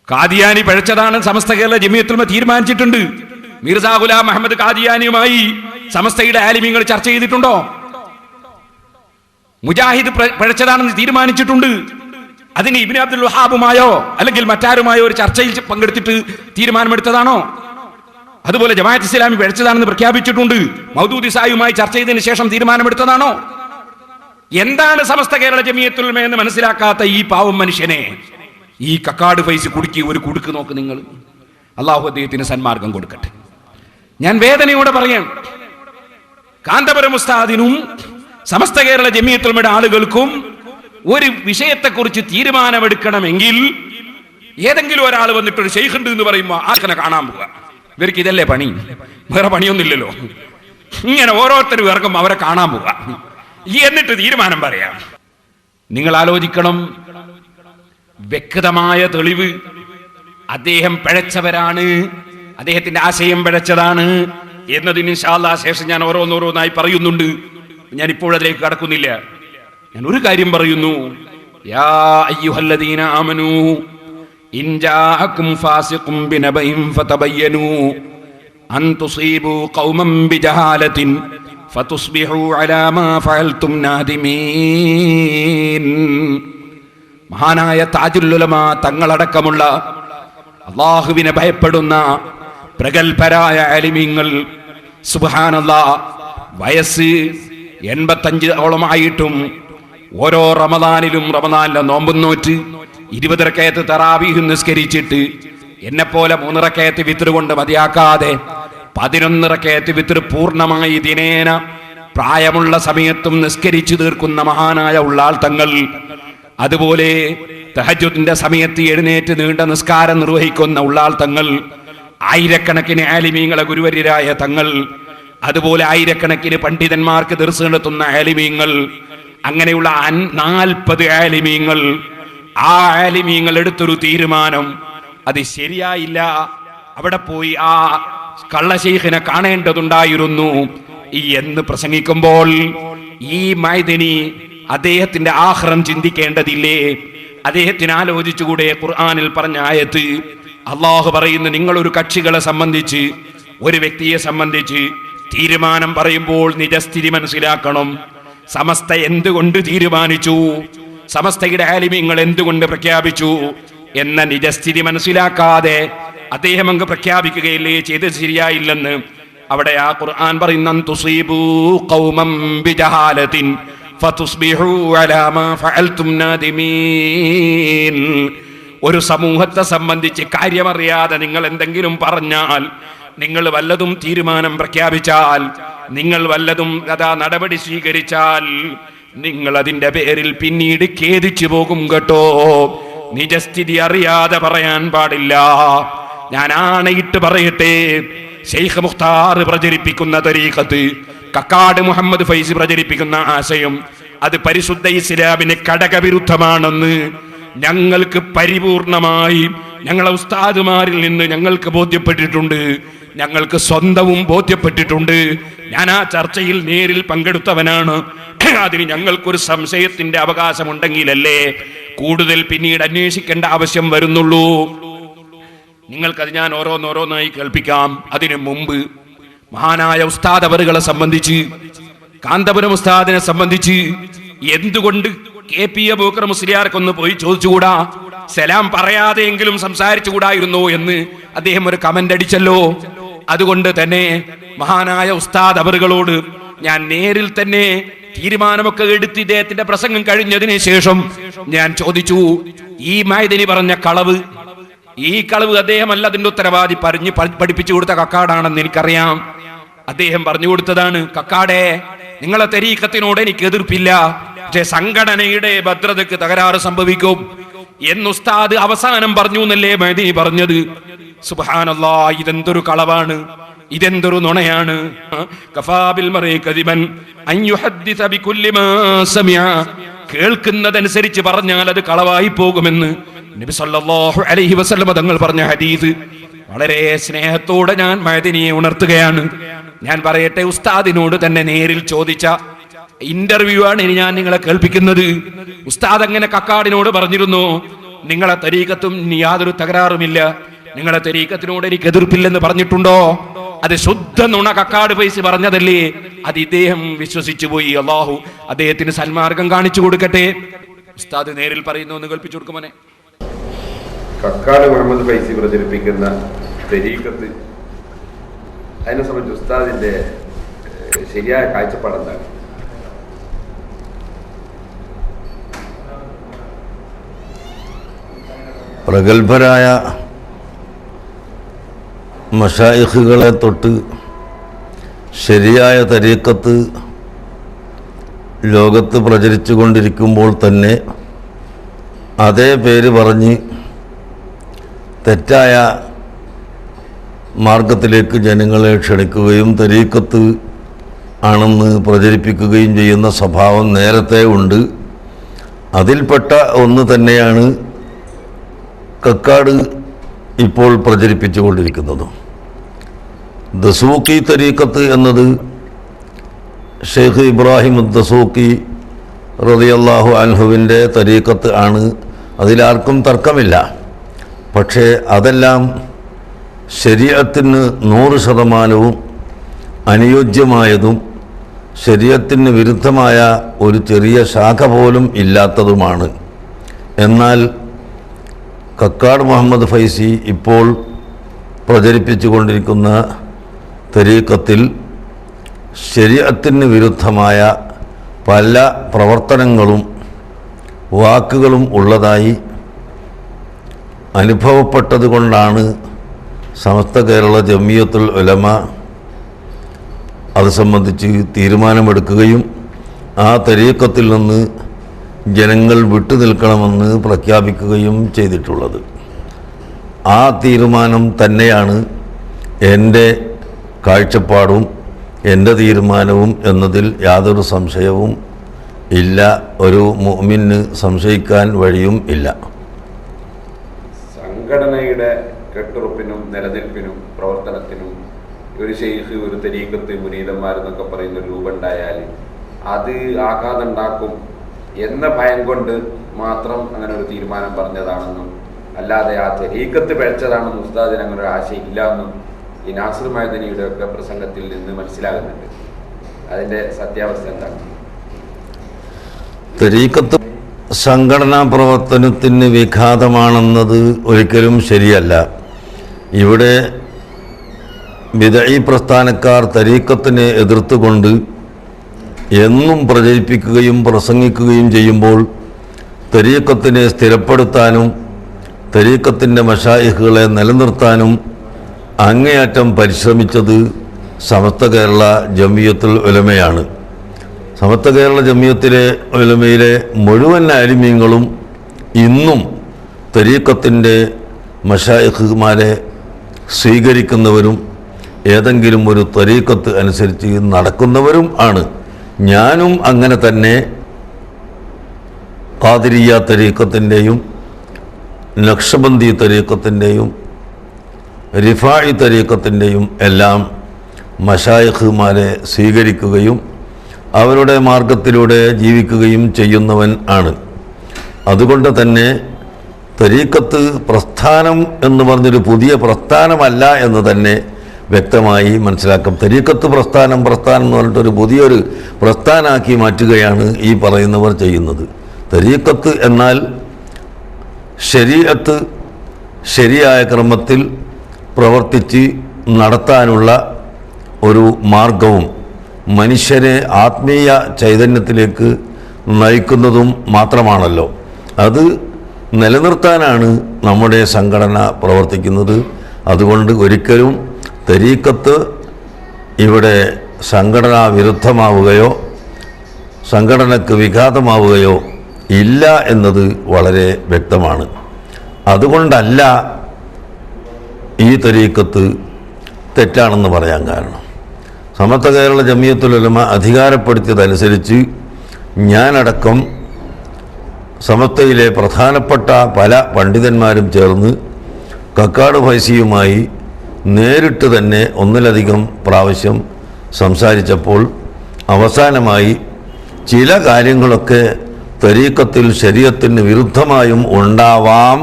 ഖാദിയാനി പഴച്ചതാണ് സമസ്ത കേരള ജമിയത്തുൽ ഉലമ തീരുമാനിച്ചിട്ടുണ്ട്. മിർസാ ഗുലാം അഹമ്മദ് ഖാദിയാനിയുമായി സമസ്തയുടെ ആലിമീങ്ങൾ ചർച്ച ചെയ്തിട്ടുണ്ടോ? മുജാഹിദ് പഴച്ചതാണെന്ന് തീരുമാനിച്ചിട്ടുണ്ട്. അതിന് ഇബ്നു അബ്ദുൽ വഹാബുമായോ അല്ലെങ്കിൽ മറ്റാരുമായോ ഒരു ചർച്ചയിൽ പങ്കെടുത്തിട്ട് തീരുമാനമെടുത്തതാണോ? അതുപോലെ ജമാഅത്ത് ഇസ്ലാമി പഴച്ചതാണെന്ന് പ്രഖ്യാപിച്ചിട്ടുണ്ട്. മൗദൂദി സായുമായി ചർച്ച ചെയ്തതിന് ശേഷം തീരുമാനമെടുത്തതാണോ? എന്താണ് സമസ്ത കേരള ജമിയത്തുൽ ഉലമ എന്ന് മനസ്സിലാക്കാത്ത ഈ പാവം മനുഷ്യനെ ഈ കക്കാട് ഫൈസ് കുടുക്കി ഒരു കുടുക്ക് നോക്ക് നിങ്ങൾ. അള്ളാഹു അദ്ദേഹത്തിന് സന്മാർഗം കൊടുക്കട്ടെ. ഞാൻ വേദനയോടെ പറയാം, കാന്തപുരം ഉസ്താദിനും സമസ്ത കേരള ജമിയത്തുൽ ഉലമയുടെ ആളുകൾക്കും ഒരു വിഷയത്തെക്കുറിച്ച് തീരുമാനമെടുക്കണമെങ്കിൽ ഏതെങ്കിലും ഒരാൾ വന്നിട്ട് ഒരു ശൈഖ് ഉണ്ട് എന്ന് പറയുമ്പോൾ ആർക്കനെ കാണാൻ പോവുക. ഇവർക്ക് ഇതല്ലേ പണി, വേറെ പണിയൊന്നുമില്ലല്ലോ. ഇങ്ങനെ ഓരോരുത്തരും ഇറങ്ങും അവരെ കാണാൻ പോവുക, എന്നിട്ട് തീരുമാനം പറയാം. നിങ്ങൾ ആലോചിക്കണം, വ്യക്തമായ തെളിവ് അദ്ദേഹം പിഴച്ചവരാണ്, അദ്ദേഹത്തിന്റെ ആശയം പിഴച്ചതാണ് എന്നതിന് ഇൻഷാ അല്ലാഹ് ശേഷം ഞാൻ ഓരോന്നോരോന്നായി പറയുന്നുണ്ട്. ഞാൻ ഇപ്പോഴതിലേക്ക് കടക്കുന്നില്ല. ഞാൻ ഒരു കാര്യം പറയുന്നു, യാ അയ്യുഹല്ലദീന ആമനൂ ഇൻ ജാഅകും ഫാസിഖും ബിനബഇൻ ഫതബയ്യനൂ അൻ തുസീബൂ ഖൗമൻ ബിജഹാലത്തിൻ ഫതുസ്ബിഹൂ അലാ മാ ഫഅൽതും നാദിമീൻ. മഹാനായ താജുൽ ഉലമ തങ്ങളടക്കമുള്ള അല്ലാഹുവിനെ ഭയപ്പെടുന്ന പ്രഗൽഭരായ ആലിമീങ്ങൾ, സുബ്ഹാനല്ലാഹ്, വയസ്സ് 85-ഓളമായിട്ടും ഓരോ റമദാനിലെ നോമ്പും നോറ്റ് 20 റകഅത്ത് തറാവീഹ് നിസ്കരിച്ചിട്ട് എന്നെപ്പോലെ 3 റകഅത്ത് വിത്ർ കൊണ്ട് മതിയാക്കാതെ 11 റകഅത്ത് വിത്ർ പൂർണ്ണമായി ദിനേന പ്രായമുള്ള സമയത്തും നിസ്കരിച്ചു തീർക്കുന്ന മഹാനായ ഉള്ളാൾ തങ്ങൾ, അതുപോലെ തഹജ്ജുദിന്റെ സമയത്ത് എഴുന്നേറ്റ് നീണ്ട നിസ്കാരം നിർവഹിക്കുന്ന ഉള്ളാൾ തങ്ങൾ, ആയിരക്കണക്കിന് ആലിമീങ്ങളെ ഗുരുവര്യരായ തങ്ങൾ, അതുപോലെ ആയിരക്കണക്കിന് പണ്ഡിതന്മാർക്ക് ദർസ് നടത്തുന്ന ആലിമീങ്ങൾ, അങ്ങനെയുള്ള 40 ആലിമീങ്ങൾ, ആ ആലിമീങ്ങൾ എടുത്തൊരു തീരുമാനം, അത് ശരിയായില്ല, അവിടെ പോയി ആ കള്ള ശൈഖിനെ കാണേണ്ടതുണ്ടായിരുന്നു എന്ന് പ്രസംഗിക്കുമ്പോൾ ഈ മൈദിനി അദ്ദേഹത്തിന്റെ ആഖിറം ചിന്തിക്കേണ്ടതില്ലേ? അദ്ദേഹത്തിന് ആലോചിച്ചുകൂടെ? ഖുർആനിൽ പറഞ്ഞ ആയത്ത് അള്ളാഹു പറയുന്നു, നിങ്ങളൊരു കക്ഷികളെ സംബന്ധിച്ച്, ഒരു വ്യക്തിയെ സംബന്ധിച്ച് തീരുമാനം പറയുമ്പോൾ നിജസ്ഥിതി മനസ്സിലാക്കണം. സമസ്ത എന്തുകൊണ്ട് തീരുമാനിച്ചു, സമസ്തയുടെ ആലിമീങ്ങൾ എന്തുകൊണ്ട് പ്രഖ്യാപിച്ചു എന്ന നിജസ്ഥിതി മനസ്സിലാക്കാതെ അദ്ദേഹം അങ്ങ് പ്രഖ്യാപിക്കുകയില്ലേ ചെയ്തത് ശരിയായില്ലെന്ന്. അവിടെ ആ ഖുർആൻ പറയുന്ന തുസീബൂ ഖൗമൻ ബിജഹാലത്തിൻ ഫതുസ്ബിഹൂ അലാ മാ ഫഅൽതും നാദിമീൻ. ഒരു സമൂഹത്തെ സംബന്ധിച്ച് കാര്യമറിയാതെ നിങ്ങൾ എന്തെങ്കിലും പറഞ്ഞാൽ, നിങ്ങൾ വല്ലതും തീരുമാനം പ്രഖ്യാപിച്ചാൽ, നിങ്ങൾ വല്ലതും നടപടി സ്വീകരിച്ചാൽ, നിങ്ങൾ അതിന്റെ പേരിൽ പിന്നീട് ഖേദിച്ചു പോകും കേട്ടോ. നിജസ്ഥിതി അറിയാതെ പറയാൻ പാടില്ല. ഞാൻ ആണയിട്ട് പറയട്ടെ, ശൈഖ് മുഖ്താർ പ്രചരിപ്പിക്കുന്ന തരീഖത്ത്, കക്കാട് മുഹമ്മദ് ഫൈസി പ്രചരിപ്പിക്കുന്ന ആശയം, അത് പരിശുദ്ധ ഇസ്ലാമിന് കടകവിരുദ്ധമാണെന്ന് ഞങ്ങൾക്ക് പരിപൂർണമായി ഞങ്ങളെ ഉസ്താദുമാരിൽ നിന്ന് ഞങ്ങൾക്ക് ബോധ്യപ്പെട്ടിട്ടുണ്ട്, ഞങ്ങൾക്ക് സ്വന്തവും ബോധ്യപ്പെട്ടിട്ടുണ്ട്. ഞാൻ ആ ചർച്ചയിൽ നേരിൽ പങ്കെടുത്തവനാണ്. അതിന് ഞങ്ങൾക്കൊരു സംശയത്തിന്റെ അവകാശമുണ്ടെങ്കിലല്ലേ കൂടുതൽ പിന്നീട് അന്വേഷിക്കേണ്ട ആവശ്യം വരുന്നുള്ളൂ. നിങ്ങൾക്കത് ഞാൻ ഓരോന്നോരോന്നായി കേൾപ്പിക്കാം. അതിനു മുമ്പ് മഹാനായ ഉസ്താദ് അവറുകളെ സംബന്ധിച്ച്, കാന്തപുരം ഉസ്താദിനെ സംബന്ധിച്ച് എന്തുകൊണ്ട് KP അബൂബക്കർ മുസ്ലിയാർക്കൊന്ന് പോയി ചോദിച്ചുകൂടാ, സലാം പറയാതെയെങ്കിലും സംസാരിച്ചുകൂടായിരുന്നോ എന്ന് അദ്ദേഹം ഒരു കമന്റ് അടിച്ചല്ലോ. അതുകൊണ്ട് തന്നെ മഹാനായ ഉസ്താദ് അവറുകളോട് ഞാൻ നേരിൽ തന്നെ തീരുമാനമൊക്കെ എടുത്ത് ഇദ്ദേഹത്തിന്റെ പ്രസംഗം കഴിഞ്ഞതിന് ശേഷം ഞാൻ ചോദിച്ചു, ഈ മൈദിനി പറഞ്ഞ കളവ്, ഈ കളവ് അദ്ദേഹമല്ല അതിന്റെ ഉത്തരവാദി, പഠിപ്പിച്ചു കൊടുത്ത കക്കാടാണെന്ന് എനിക്കറിയാം. അദ്ദേഹം പറഞ്ഞു കൊടുത്തതാണ്. കക്കാടെ, നിങ്ങളെ തരീഖത്തിനോട് എനിക്ക് എതിർപ്പില്ല, പക്ഷെ സംഘടനയുടെ ഭദ്രതയ്ക്ക് തകരാറ് സംഭവിക്കും എന്ന് ഉസ്താദ് അവസാനം പറഞ്ഞു എന്നല്ലേ മൈദിനി പറഞ്ഞത്. സുബ്ഹാനല്ലാഹ്, ഇതെന്തൊരു കളവാണ്, ഇതെന്തൊരു നുണയാണ്. കഫാബിൽ മറീ കദിബൻ അൻ യുഹദ്ദിസ ബികുല്ലി മാ സമിഅ, കേൾക്കുന്നതനുസരിച്ച് പറഞ്ഞാൽ അത് കളവായി പോകുമെന്ന് നബി സല്ലല്ലാഹു അലൈഹി വസല്ലം തങ്ങൾ പറഞ്ഞ ഹദീസ് വളരെ സ്നേഹത്തോടെ ഞാൻ മഅദിനിയെ ഉണർത്തുകയാണ്. ഞാൻ പറയട്ടെ, ഉസ്താദിനോട് തന്നെ നേരിൽ ചോദിച്ച ഇന്റർവ്യൂ ആണ് ഇനി ഞാൻ നിങ്ങളെ കേൾപ്പിക്കുന്നത്. ഉസ്താദ് അങ്ങനെ കക്കാടിനോട് പറഞ്ഞിരുന്നു, നിങ്ങളെ തരീഖത്തും യാതൊരു തകരാറുമില്ല, നിങ്ങളെ തരീഖത്തിനോട് എനിക്ക് എതിർപ്പില്ലെന്ന് പറഞ്ഞിട്ടുണ്ടോ? അത് ശുദ്ധ നുണ കക്കാട് പൈസ പറഞ്ഞതല്ലേ? അത് ഇദ്ദേഹം വിശ്വസിച്ചു പോയി. അള്ളാഹു അദ്ദേഹത്തിന് സന്മാർഗം കാണിച്ചു കൊടുക്കട്ടെ. ഉസ്താദ് നേരിൽ പറയുന്നു, ഒന്ന് കേൾപ്പിച്ചു കൊടുക്കുമോനെ. കക്കാട് മുഹമ്മദ് ഫൈസി പ്രചരിപ്പിക്കുന്ന തരീഖത്ത്, അതിനെ സംബന്ധിച്ച് ഉസ്താദിന്റെ ശരിയായ കാഴ്ചപ്പാട് എന്താണ്? പ്രഗത്ഭരായ മശായിഖുകളെ തൊട്ട് ശരിയായ തരീഖത്ത് ലോകത്ത് പ്രചരിച്ചു കൊണ്ടിരിക്കുമ്പോൾ തന്നെ അതേ പേര് പറഞ്ഞ് തെറ്റായ മാർഗത്തിലേക്ക് ജനങ്ങളെ ക്ഷണിക്കുകയും തരീഖത്ത് ആണെന്ന് പ്രചരിപ്പിക്കുകയും ചെയ്യുന്ന സ്വഭാവം നേരത്തെ ഉണ്ട്. അതിൽപ്പെട്ട ഒന്ന് തന്നെയാണ് കക്കാട് ഇപ്പോൾ പ്രചരിപ്പിച്ചു കൊണ്ടിരിക്കുന്നതും. ദസൂഖി തരീഖത്ത് എന്നത് ഷെയ്ഖ് ഇബ്രാഹിം ദസൂഖി റളിയല്ലാഹു അൻഹുവിൻ്റെ തരീഖത്ത് ആണ്, അതിലാർക്കും തർക്കമില്ല. പക്ഷേ അതെല്ലാം ശരീഅത്തിന് 100% അനുയോജ്യമായതും ശരീഅത്തിന് വിരുദ്ധമായ ഒരു ചെറിയ ശാഖ പോലും ഇല്ലാത്തതുമാണ്. എന്നാൽ കക്കാട് മുഹമ്മദ് ഫൈസി ഇപ്പോൾ പ്രചരിപ്പിച്ചു കൊണ്ടിരിക്കുന്ന തരീഖത്തിൽ ശരീഅത്തിന് വിരുദ്ധമായ പല പ്രവർത്തനങ്ങളും വാക്കുകളും ഉള്ളതായി അനുഭവപ്പെട്ടത് കൊണ്ടാണ് സമസ്ത കേരള ജമിയത്തുൽ ഉലമ അത് സംബന്ധിച്ച് തീരുമാനമെടുക്കുകയും ആ തരീഖത്തിൽ നിന്ന് ജനങ്ങൾ വിട്ടുനിൽക്കണമെന്ന് പ്രഖ്യാപിക്കുകയും ചെയ്തിട്ടുള്ളത്. ആ തീരുമാനം തന്നെയാണ് എൻ്റെ കാഴ്ചപ്പാടും എൻ്റെ തീരുമാനവും എന്നതിൽ യാതൊരു സംശയവും ഇല്ല. ഒരു മുഅ്മിന് സംശയിക്കാൻ വഴിയും ഇല്ല. സംഘടനയുടെ കെട്ടുറപ്പിനും നിലനിൽപ്പിനും പ്രവർത്തനത്തിനും ഒരു ശൈഖ്, ഒരു തരീഖത്ത്, മുരീദന്മാരെന്നൊക്കെ പറയുന്ന ഒരു രൂപം ഉണ്ടായാൽ അത് ആഘാതം ഉണ്ടാക്കും എന്ന ഭയം കൊണ്ട് മാത്രം അങ്ങനെ ഒരു തീരുമാനം പറഞ്ഞതാണെന്നും അല്ലാതെ ആ തരീഖത്ത് പിഴച്ചതാണെന്നും ഉസ്താദിന് അങ്ങനെ ഒരു ആശയം ഇല്ല എന്നും ഈ നാസിർ മഅദനിയുടെ ഒക്കെ പ്രസംഗത്തിൽ നിന്ന് മനസ്സിലാകുന്നുണ്ട്. അതിൻ്റെ സത്യാവസ്ഥ എന്താണ്? തരീഖത്ത് സംഘടനാ പ്രവർത്തനത്തിന് വിഘാതമാണെന്നത് ഒരിക്കലും ശരിയല്ല. ഇവിടെ ബിദഈ പ്രസ്ഥാനക്കാർ തരീഖത്തിനെ എതിർത്തുകൊണ്ട് എന്നും പ്രചരിപ്പിക്കുകയും പ്രസംഗിക്കുകയും ചെയ്യുമ്പോൾ തരീഖത്തിനെ സ്ഥിരപ്പെടുത്താനും തരീഖത്തിൻ്റെ മശായിഖുകളെ നിലനിർത്താനും അങ്ങേയറ്റം പരിശ്രമിച്ചത് സമസ്ത കേരള ജമിയത്തുൽ ഉലമയാണ്. സമസ്ത കേരള ജമിയത്തിലെ ഉലമയിലെ മുഴുവൻ ആലിമീങ്ങളും ഇന്നും തരീഖത്തിൻ്റെ മശായിഖുമാരെ സ്വീകരിക്കുന്നവരും ഏതെങ്കിലും ഒരു തരീഖത്ത് അനുസരിച്ച് നടക്കുന്നവരും ആണ്. ഞാനും അങ്ങനെ തന്നെ ഖാദിരിയ തരീഖത്തിൻ്റെയും നഖ്ശബന്ദി തരീഖത്തിൻ്റെയും റിഫായി തരീഖത്തിൻ്റെയും എല്ലാം മശായിഖുമാരെ സ്വീകരിക്കുകയും അവരുടെ മാർഗത്തിലൂടെ ജീവിക്കുകയും ചെയ്യുന്നവൻ ആണ്. അതുകൊണ്ട് തന്നെ തരീഖത്ത് പ്രസ്ഥാനം എന്ന് പറഞ്ഞൊരു പുതിയ പ്രസ്ഥാനമല്ല എന്ന് തന്നെ വ്യക്തമായി മനസ്സിലാക്കാം. തരീഖത്ത് പ്രസ്ഥാനം എന്ന് പറഞ്ഞിട്ടൊരു പുതിയൊരു പ്രസ്ഥാനമാക്കി മാറ്റുകയാണ് ഈ പറയുന്നവർ ചെയ്യുന്നത്. തരീഖത്ത് എന്നാൽ ശരീഅത്ത് ശരിയായ ക്രമത്തിൽ പ്രവർത്തിച്ച് നടത്താനുള്ള ഒരു മാർഗവും മനുഷ്യരെ ആത്മീയ ചൈതന്യത്തിലേക്ക് നയിക്കുന്നതും മാത്രമാണല്ലോ. അത് നിലനിർത്താനാണ് നമ്മുടെ സംഘടന പ്രവർത്തിക്കുന്നത്. അതുകൊണ്ട് ഒരിക്കലും തരീഖത്ത് ഇവിടെ സംഘടനാ വിരുദ്ധമാവുകയോ സംഘടനയ്ക്ക് വിഘാതമാവുകയോ ഇല്ല എന്നത് വളരെ വ്യക്തമാണ്. അതുകൊണ്ടല്ല ഈ തരീഖത്ത് തെറ്റാണെന്ന് പറയാൻ കാരണം. സമസ്ത കേരള ജമിയത്തുൽ ഉലമ അധികാരപ്പെടുത്തിയതനുസരിച്ച് ഞാനടക്കം സമസ്തയിലെ പ്രധാനപ്പെട്ട പല പണ്ഡിതന്മാരും ചേർന്ന് കക്കാട് ഫൈസിയുമായി നേരിട്ട് തന്നെ ഒന്നിലധികം പ്രാവശ്യം സംസാരിച്ചപ്പോൾ അവസാനമായി ചില കാര്യങ്ങളൊക്കെ തരീക്കത്തിൽ ശരീഅത്തിന് വിരുദ്ധമായും ഉണ്ടാവാം.